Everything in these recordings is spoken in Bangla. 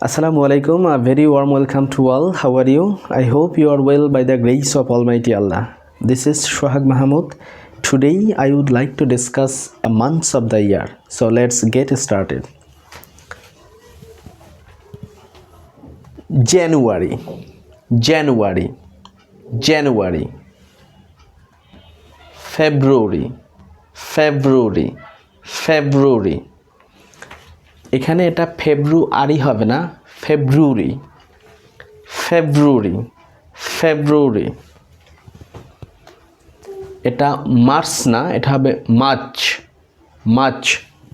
Assalamu alaikum, a very warm welcome to all. How are you? I hope you are well by the grace of Almighty Allah. This is Shohag Mahamud. Today I would like to discuss a months of the year. So let's get started. January, January, January. February, February, February. এখানে এটা ফেব্রুয়ারি হবে না, ফেব্রুয়ারি, ফেব্রুয়ারি, ফেব্রুয়ারি। এটা মার্চ না, এটা হবে মার্চ, মার্চ।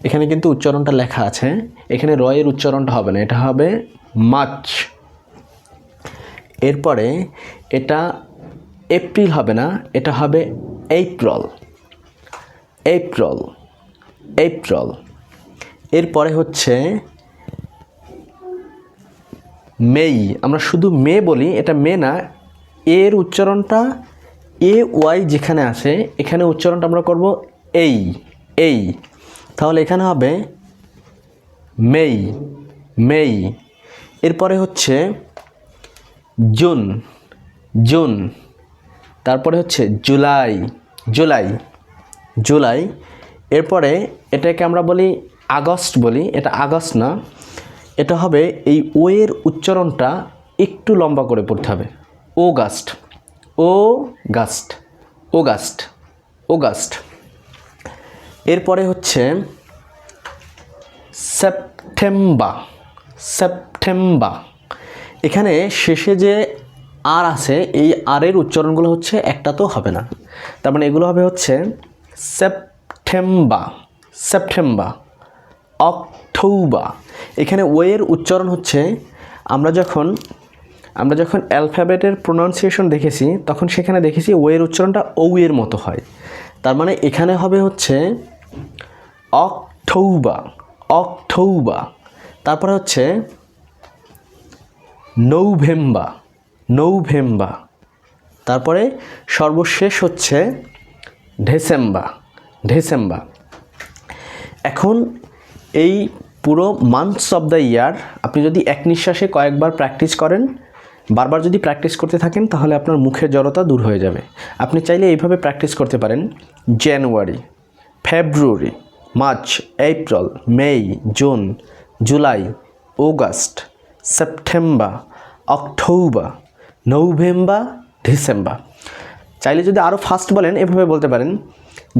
এখানে কিন্তু উচ্চারণটা লেখা আছে, এখানে র এর উচ্চারণটা হবে না, এটা হবে মার্চ। এরপরে এটা এপ্রিল হবে না, এটা হবে এপ্রিল, এপ্রিল, এপ্রিল। এরপরে হচ্ছে মেই। আমরা শুধু মে বলি, এটা মে না, এর উচ্চারণটা এ ওয়াই যেখানে আসে এখানে উচ্চারণটা আমরা করব এই, এই। তাহলে এখানে হবে মেই, মেই। এরপরে হচ্ছে জুন, জুন। তারপরে হচ্ছে জুলাই, জুলাই, জুলাই। এরপরে এটাকে আমরা বলি আগস্ট বলি, এটা আগস্ট না, এটা হবে এই ও এর উচ্চারণটা একটু লম্বা করে পড়তে হবে, অগাস্ট, অগাস্ট, অগাস্ট, অগাস্ট। এরপরে হচ্ছে সেপ্টেম্বর, সেপ্টেম্বর। এখানে শেষে যে আর আছে এই আর এর উচ্চারণগুলো হচ্ছে একটা তো হবে না, তার মানে এগুলো হবে হচ্ছে সেপ্টেম্বর, সেপ্টেম্বর। অক্টোবর। এখানে ও এর উচ্চারণ হচ্ছে আমরা যখন অ্যালফাবেটের প্রোনাউন্সিয়েশন দেখেছি তখন সেখানে দেখেছি ও এর উচ্চারণটা ও এর মতো হয়, তার মানে এখানে হবে হচ্ছে অক্টোবর, অক্টোবর। তারপরে হচ্ছে নভেম্বর, নভেম্বর। তারপরে সর্বশেষ হচ্ছে ডিসেম্বর, ডিসেম্বর। এখন এই পুরো মান্থস অফ দ্য ইয়ার আপনি যদি এক নিঃশ্বাসে কয়েকবার প্র্যাকটিস করেন, বারবার যদি প্র্যাকটিস করতে থাকেন তাহলে আপনার মুখের জড়তা দূর হয়ে যাবে। আপনি চাইলে এইভাবে প্র্যাকটিস করতে পারেন: January, February, March, April, May, June, July, August, September, October, November, December. চাইলে যদি আরও ফাস্ট বলেন এভাবে বলতে পারেন: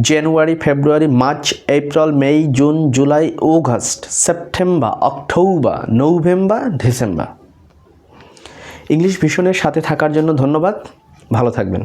January, February, March, April, May, June, July, August, September, October, November, December. English ভিশনের সাথে থাকার জন্য ধন্যবাদ। ভালো থাকবেন।